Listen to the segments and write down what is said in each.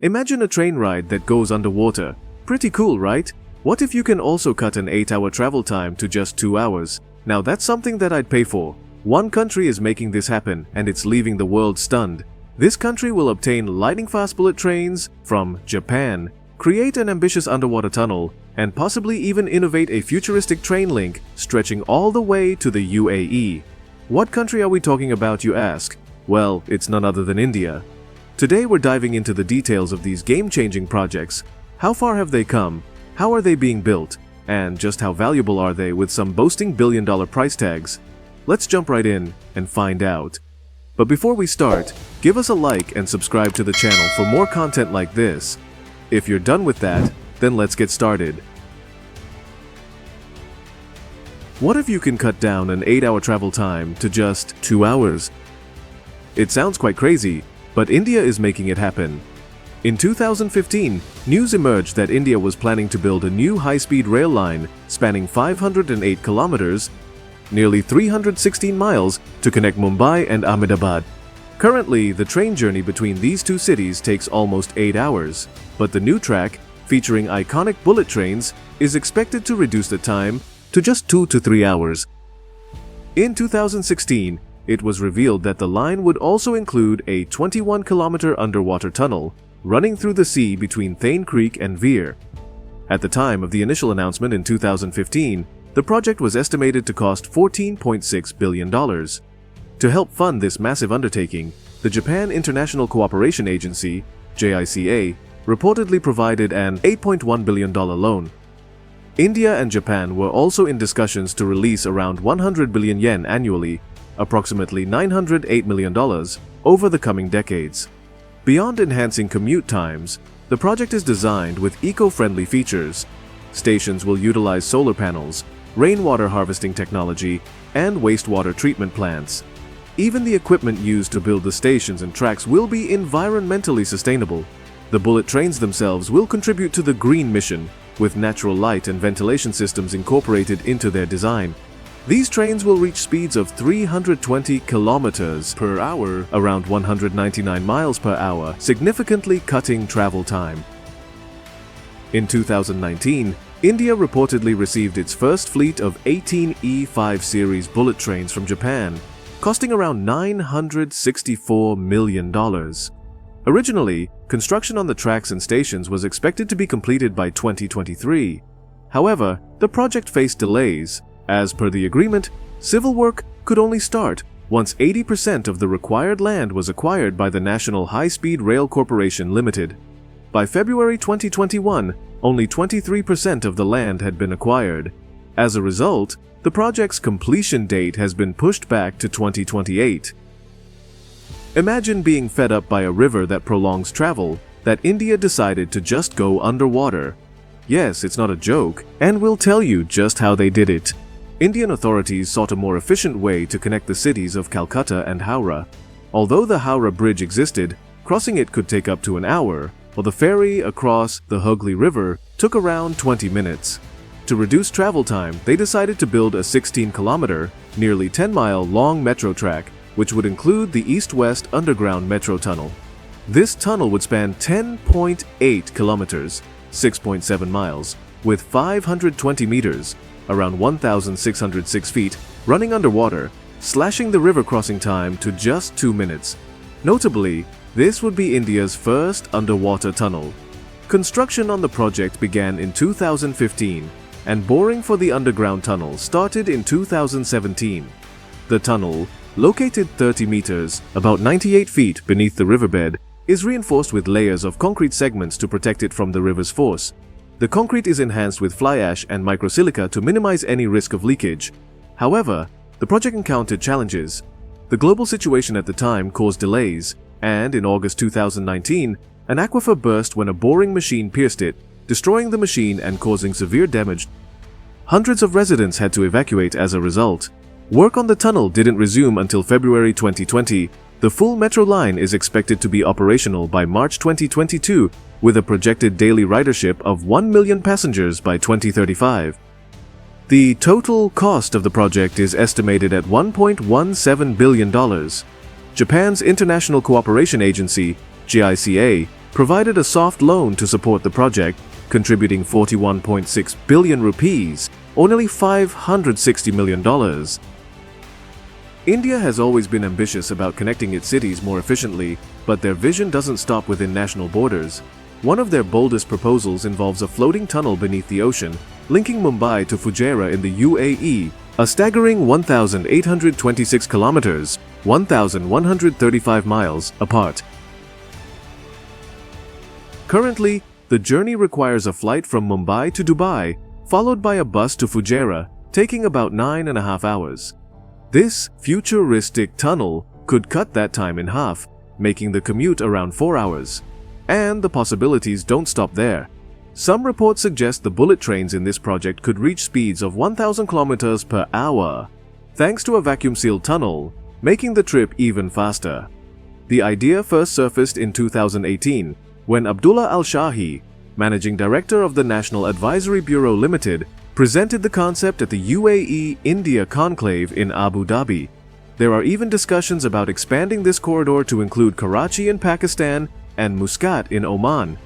Imagine a train ride that goes underwater. Pretty cool, right? What if you can also cut an 8-hour travel time to just 2 hours? Now that's something that I'd pay for. One country is making this happen, and it's leaving the world stunned. This country will obtain lightning-fast bullet trains from Japan, create an ambitious underwater tunnel, and possibly even innovate a futuristic train link stretching all the way to the UAE. What country are we talking about, you ask? Well, it's none other than India. Today we're diving into the details of these game-changing projects. How far have they come? How are they being built? And just how valuable are they, with some boasting billion-dollar price tags? Let's jump right in and find out. But before we start, give us a like and subscribe to the channel for more content like this. If you're done with that, then let's get started. What if you can cut down an 8-hour travel time to just 2 hours? It sounds quite crazy, but India is making it happen. In 2015, news emerged that India was planning to build a new high-speed rail line spanning 508 kilometers, nearly 316 miles, to connect Mumbai and Ahmedabad. Currently, the train journey between these two cities takes almost 8 hours, but the new track, featuring iconic bullet trains, is expected to reduce the time to just 2 to 3 hours. In 2016, it was revealed that the line would also include a 21-kilometer underwater tunnel running through the sea between Thane Creek and Veer. At the time of the initial announcement in 2015, the project was estimated to cost $14.6 billion. To help fund this massive undertaking, the Japan International Cooperation Agency, JICA, reportedly provided an $8.1 billion loan. India and Japan were also in discussions to release around 100 billion yen annually, approximately $908 million, over the coming decades. Beyond enhancing commute times, the project is designed with eco-friendly features. Stations will utilize solar panels, rainwater harvesting technology, and wastewater treatment plants. Even the equipment used to build the stations and tracks will be environmentally sustainable. The bullet trains themselves will contribute to the green mission, with natural light and ventilation systems incorporated into their design. These trains will reach speeds of 320 kilometers per hour, around 199 miles per hour, significantly cutting travel time. In 2019, India reportedly received its first fleet of 18 E5 series bullet trains from Japan, costing around $964 million. Originally, construction on the tracks and stations was expected to be completed by 2023. However, the project faced delays. As per the agreement, civil work could only start once 80% of the required land was acquired by the National High-Speed Rail Corporation Limited. By February 2021, only 23% of the land had been acquired. As a result, the project's completion date has been pushed back to 2028. Imagine being fed up by a river that prolongs travel, that India decided to just go underwater. Yes, it's not a joke, and we'll tell you just how they did it. Indian authorities sought a more efficient way to connect the cities of Kolkata and Howrah. Although the Howrah Bridge existed, crossing it could take up to an hour, while the ferry across the Hooghly River took around 20 minutes. To reduce travel time, they decided to build a 16-kilometer, nearly 10-mile long metro track, which would include the East-West Underground Metro Tunnel. This tunnel would span 10.8 kilometers, 6.7 miles, with 520 meters, around 1,606 feet, running underwater, slashing the river crossing time to just 2 minutes. Notably, this would be India's first underwater tunnel. Construction on the project began in 2015, and boring for the underground tunnel started in 2017. The tunnel, located 30 meters, about 98 feet beneath the riverbed, is reinforced with layers of concrete segments to protect it from the river's force. The concrete is enhanced with fly ash and microsilica to minimize any risk of leakage. However, the project encountered challenges. The global situation at the time caused delays, and in August 2019, an aquifer burst when a boring machine pierced it, destroying the machine and causing severe damage. Hundreds of residents had to evacuate as a result. Work on the tunnel didn't resume until February 2020. The full metro line is expected to be operational by March 2022, with a projected daily ridership of 1 million passengers by 2035. The total cost of the project is estimated at $1.17 billion. Japan's International Cooperation Agency, JICA, provided a soft loan to support the project, contributing 41.6 billion rupees, or nearly $560 million. India has always been ambitious about connecting its cities more efficiently, but their vision doesn't stop within national borders. One of their boldest proposals involves a floating tunnel beneath the ocean, linking Mumbai to Fujairah in the UAE, a staggering 1,826 kilometers, 1,135 miles apart. Currently, the journey requires a flight from Mumbai to Dubai, followed by a bus to Fujairah, taking about 9.5 hours. This futuristic tunnel could cut that time in half, making the commute around 4 hours. And the possibilities don't stop there. Some reports suggest the bullet trains in this project could reach speeds of 1,000 kilometers per hour, thanks to a vacuum-sealed tunnel, making the trip even faster. The idea first surfaced in 2018, when Abdullah Al-Shahi, managing director of the National Advisory Bureau Limited, presented the concept at the UAE-India conclave in Abu Dhabi. There are even discussions about expanding this corridor to include Karachi in Pakistan and Muscat in Oman.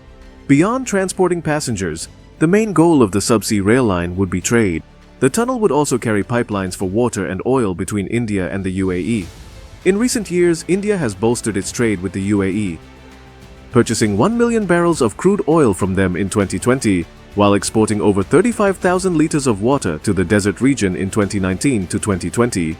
Beyond transporting passengers, the main goal of the subsea rail line would be trade. The tunnel would also carry pipelines for water and oil between India and the UAE. In recent years, India has bolstered its trade with the UAE, purchasing 1 million barrels of crude oil from them in 2020, while exporting over 35,000 liters of water to the desert region in 2019 to 2020.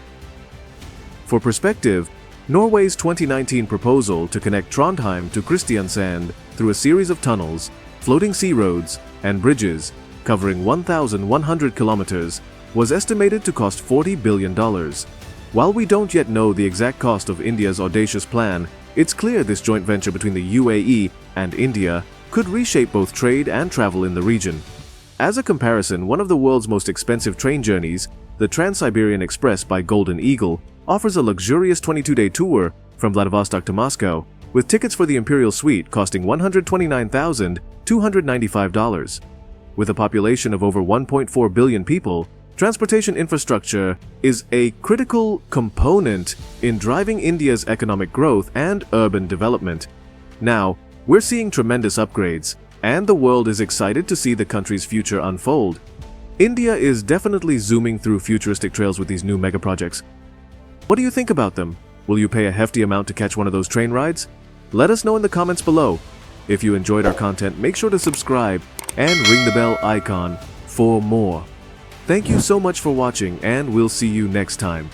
For perspective, Norway's 2019 proposal to connect Trondheim to Kristiansand through a series of tunnels, floating sea roads, and bridges covering 1,100 kilometers was estimated to cost $40 billion. While we don't yet know the exact cost of India's audacious plan, it's clear this joint venture between the UAE and India could reshape both trade and travel in the region. As a comparison, one of the world's most expensive train journeys, the Trans-Siberian Express by Golden Eagle, offers a luxurious 22-day tour from Vladivostok to Moscow, with tickets for the Imperial Suite costing $129,295. With a population of over 1.4 billion people, transportation infrastructure is a critical component in driving India's economic growth and urban development. Now, we're seeing tremendous upgrades, and the world is excited to see the country's future unfold. India is definitely zooming through futuristic trails with these new mega projects. What do you think about them? Will you pay a hefty amount to catch one of those train rides? Let us know in the comments below. If you enjoyed our content, make sure to subscribe and ring the bell icon for more. Thank you so much for watching, and we'll see you next time.